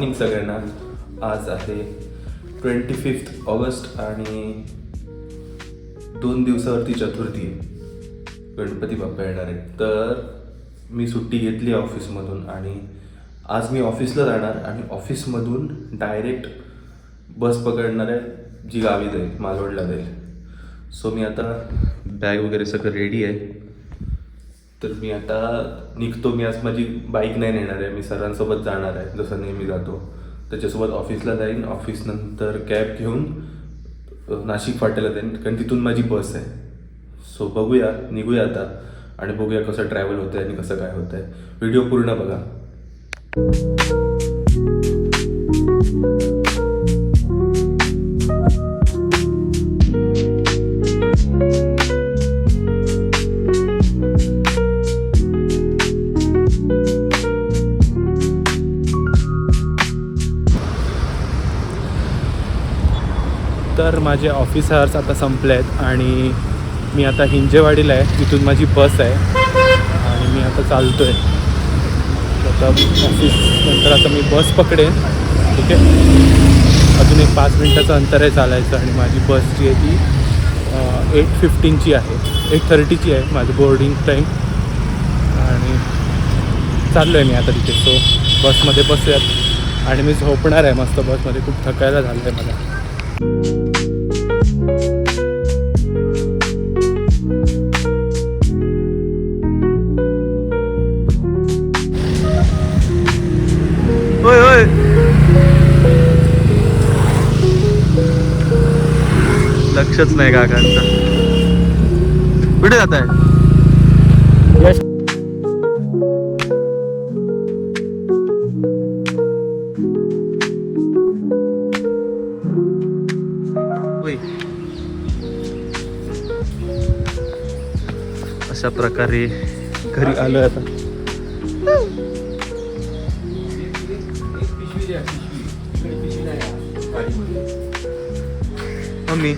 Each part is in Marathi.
मॉर्निंग सगळ्यांना. आज आहे 25 ऑगस्ट आणि 2 दिवसावरती चतुर्थी आहे. गणपती बाप्पा येणार आहे. तर मी सुट्टी घेतली आहे ऑफिसमधून आणि आज मी ऑफिसला जाणार आणि ऑफिसमधून डायरेक्ट बस पकडणार आहे जी गावी जाईल, मालवणला जाईल. सो मी आता बॅग वगैरे सगळं रेडी आहे. तर मी आता निघतो. मी आज माझी बाईक नाही नेणार आहे, मी सरांसोबत जाणार आहे जसं नेहमी जातो. त्याच्यासोबत ऑफिसला जाईन. ऑफिसनंतर कॅब घेऊन नाशिक फाट्याला जाईन कारण तिथून माझी बस आहे. सो बघूया, निघूया आता आणि बघूया कसं ट्रॅव्हल होतं आहे आणि कसं काय होतं आहे. व्हिडिओ पूर्ण बघा. तर माझे ऑफिस आवर्स आता संपले आहेत आणि मी आता हिंजेवाडीला आहे. तिथून माझी बस आहे आणि मी आता चालतो आहे. आता ऑफिस नंतर आता मी बस पकडेन. ठीक आहे, अजून एक 5 मिनटाचं अंतर आहे चालायचं आणि माझी बस जी आहे ती 8:15ची आहे, 8:30ची आहे माझं बोर्डिंग टाईम. आणि चाललो आहे मी आता तिथे. सो बसमध्ये बसूयात आणि मी झोपणार आहे मस्त बसमध्ये. खूप थकायला झालं आहे मला. होय होय, लक्षच नाही काकांचं. कुठे जात आहे? अशा प्रकारे घरी आलोय आता. मम्मी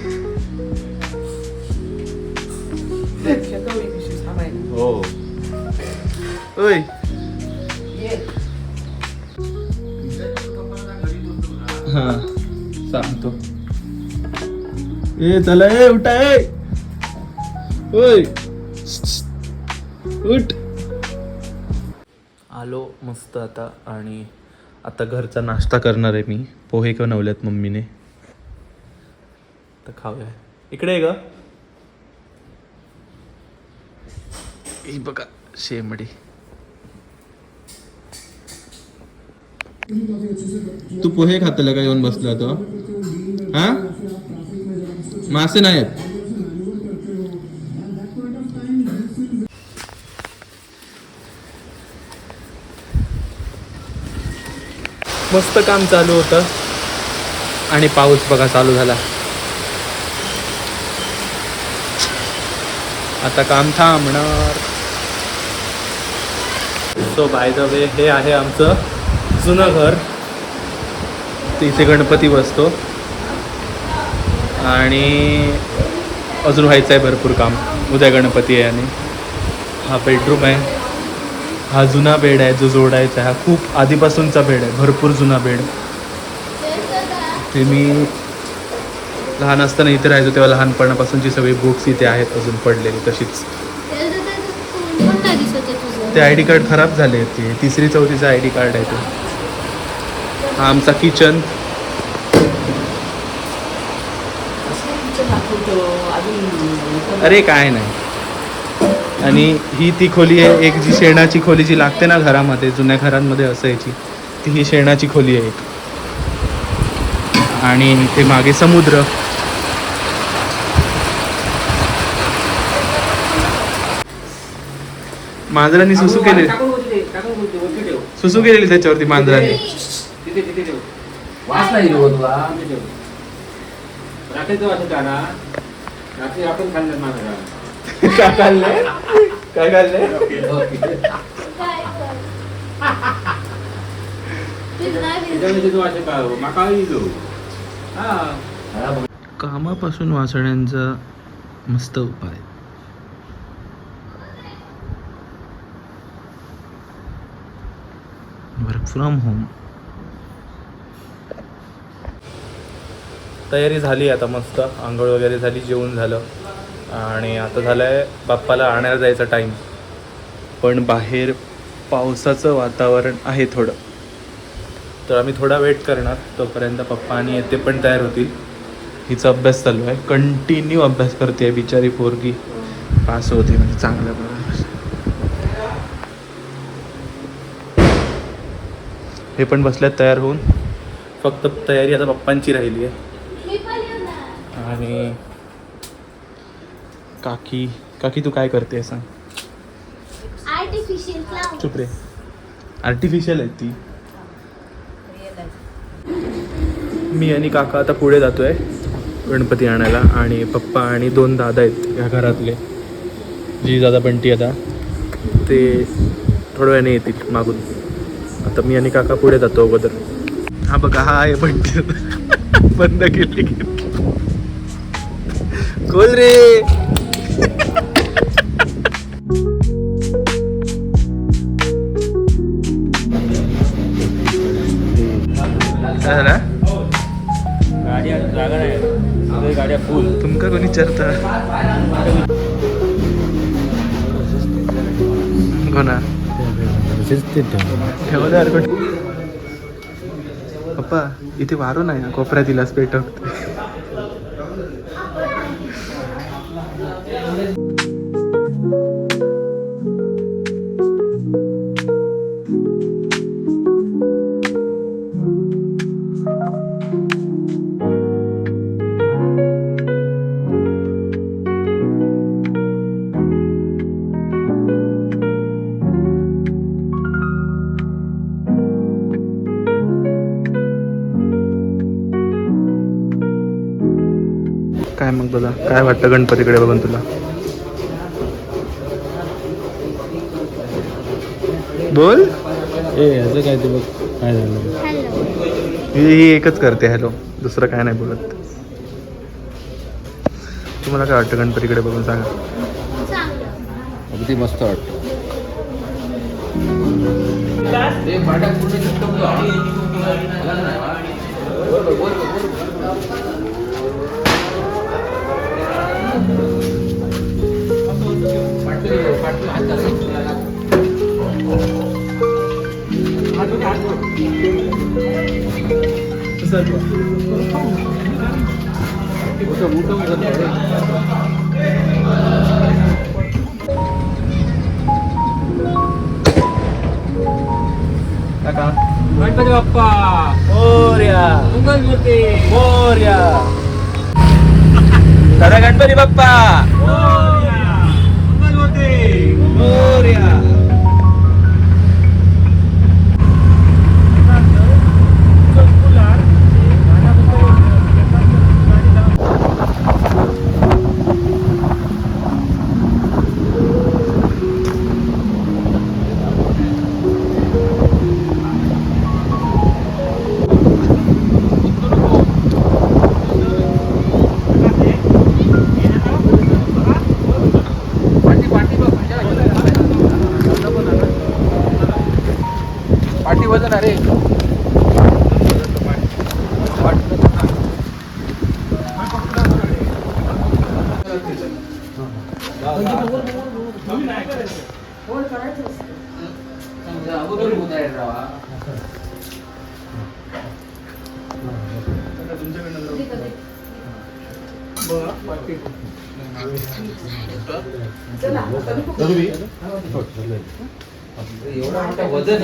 हो ओय हा सांगतो. ए चला, ए उठा, ए ओय उठ. आलो मस्त आता आणि आता घरचा नाश्ता करणार आहे मी. पोहे बनवलेत मम्मीने, तर खाऊया. इकडे आहे ग, ही बघा शेमडी. तू पोहे खातला का येऊन बसला तो? हा, मासे नाहीत. मस्त काम चालू होतं आणि पाऊस बघा चालू झाला. आता काम थांबणार. सो बाय द वे, हे आहे आमचं जुनं घर. इथे गणपती बसतो आणि अजून व्हायचं आहे भरपूर काम. उद्या गणपती आहे आणि हा बेडरूम आहे. हा जुना बेड आहे जो जोडायचा आहे. हा खूप आधीपासूनचा बेड आहे, भरपूर जुना बेड. ते मी लहान असताना इथे राहायचो तेव्हा लहानपणापासूनची सगळी बुक्स इथे आहेत अजून पडलेली तशीच. ते आय डी कार्ड खराब झाले. ते 3री-4थीचं आय डी कार्ड आहे ते. हा आमचा किचन. अरे काय नाही. आणि ही ती खोली आहे एक, जी शेणाची खोली जी लागते ना घरामध्ये, जुन्या घरांमध्ये असायची ती. ही शेणाची खोली आहे एक. आणि ते मागे समुद्र. मांजरांनी सुसू केलेली त्याच्यावरती मांजरांनी. काय खाल्लंय? काय खाल्लंय? कामापासून वाचण्याचा मस्त उपाय. Work from home. तयारी झाली आता मस्त, आंघोळ वगैरे झाली, जेवण झालं आणि आता झालं आहे बाप्पाला आणायला जायचा टाईम. पण बाहेर पावसाचं वातावरण आहे थोडं, तर आम्ही थोडा वेट करणार. तोपर्यंत पप्पा आणि ते पण तयार होतील. हिचा अभ्यास चालू आहे, कंटिन्यू अभ्यास करते आहे बिचारी पोरगी. पास होते म्हणजे चांगल्या प्रकारे. हे पण बसल्यात तयार होऊन, फक्त तयारी आता पप्पांची राहिली आहे. आणि काकी काकी तू काय करते सांग? चुप रे, आर्टिफिशियल आहे ती. मी आणि काका आता पुढे जातोय गणपती आणायला आणि पप्पा आणि 2 दादा आहेत ह्या घरातले, जी दादा बंटी आता ते थोड्या वेळाने येतील मागून. आता मी आणि काका पुढे जातो अगोदर. हा बघा, हा आहे बंटी. बंद केली खोल रे. गाड्या जागा नाही, गाड्या फुल. तुमका कोणी विचारता हो ना? ठेवलं पप्पा, इथे वारो नाही, कोपऱ्यात दिलास पेटक. काय मग दादा, काय वाटतं गणपतीकडे बघून तुला? बोल. याचं काय ते बघ काय झालं. ही एकच करते हॅलो, दुसरं काय नाही बोलत. तुम्हाला काय वाटतं गणपतीकडे बघून सांगा. अगदी मस्त वाटतं. गणपती बाप्पा मोरया, मंगलमूर्ती मोरया. दादा गणपती बाप्पा मोरया, मंगलमूर्ती मोरया. वजन अरे एवढा मोठा वजन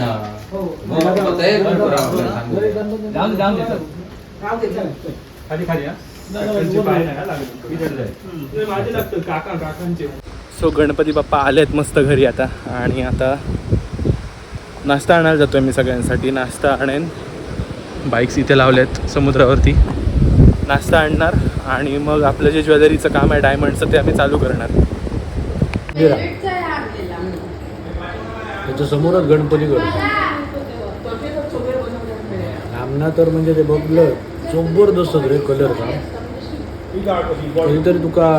सो गणपती बाप्पा आलेत मस्त घरी आता. आणि आता नाश्ता आणायला जातोय मी सगळ्यांसाठी. नाश्ता आणेन, बाईक्स इथे लावल्यात समुद्रावरती. नाश्ता आणणार आणि मग आपलं जे ज्वेलरीचं काम आहे डायमंडचं ते आम्ही चालू करणार. त्याच्या समोरच गणपती आमना तर म्हणजे ते बघलं जबरदस्त रे कलर का तरी तुका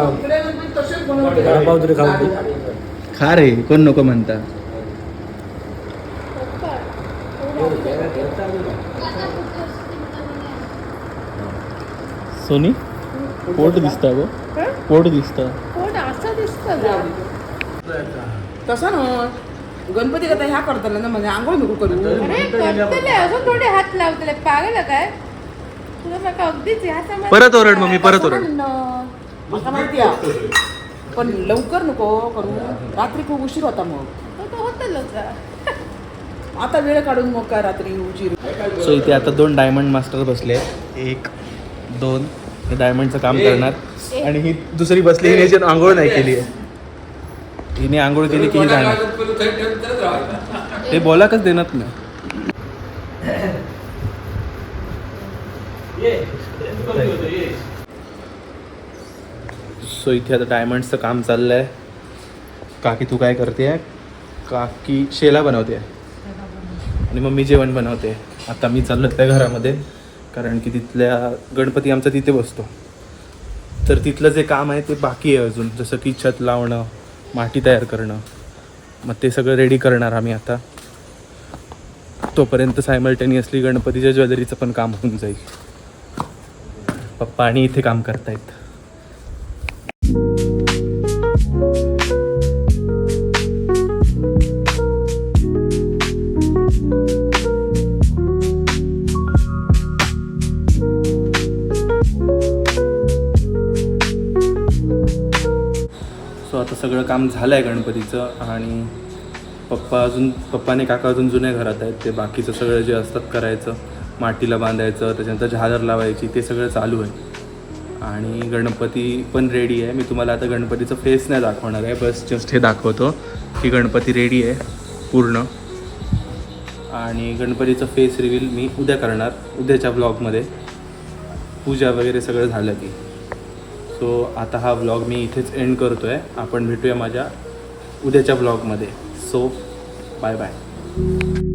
वडापाव तरी खाऊ दे. खा रे, कोण नको म्हणता. सोनी पोट दिसतं गो पोट दिसतं पोट असं दिसतं ना. तसं ना गणपती कथा ह्या करताना ना म्हणजे आंघोळ नको करू. अरे करतले अजून थोडे हात लावतले पागल काय तुला नका अगदीच ह्या सामान परत ओरड मम्मी परत ओरड मला माहिती आहे पण लवकर नको करू रात्री खूप उशीर होता मग. तो होतं का आता वेळ काढून मग काय रात्री उशीर. सो इथे आता 2 डायमंड मास्टर बसले 1 2 हे डायमंडचं काम करणार आणि ही दुसरी बसली हिने जे आंघोळ नाही केली आहे हिने आंघोळ केली की ही जाणार ते बोला कच देणार ना. सो इथे आता डायमंडचं काम चाललंय. काकी तू काय करते काकी शेला बनवते आणि मम्मी जेवण बनवते. आता मी चाललो त्या घरामध्ये कारण की तिथल्या गणपती आमचा तिथे बसतो तर तिथलं जे काम आहे ते बाकी आहे अजून जसं की छत लावणं माती तयार करणं मग ते सगळं रेडी करणार आम्ही आता. तोपर्यंत सायमल्टेनियसली गणपतीच्या ज्वेलरीचं पण काम होऊन जाईल. पप्पा आणि इथे काम करतायत. सो आता सगळं काम झालं आहे गणपतीचं आणि पप्पाने काका अजून जुन्या घरात आहेत ते बाकीचं सगळं जे असतात करायचं मातीला बांधायचं त्याच्यानंतर झालर लावायची ते सगळं चालू आहे. आणि गणपती पण रेडी आहे. मी तुम्हाला आता गणपतीचं फेस नाही दाखवणार आहे बस जस्ट हे दाखवतो की गणपती रेडी आहे पूर्ण. आणि गणपतीचं फेस रिव्हील मी उद्या करणार उद्याच्या व्लॉगमध्ये पूजा वगैरे सगळं झालं की. सो आता हा व्लॉग मी इथेच एंड करतो आहे. आपण भेटूया माझ्या उद्याच्या व्लॉगमध्ये. So bye bye.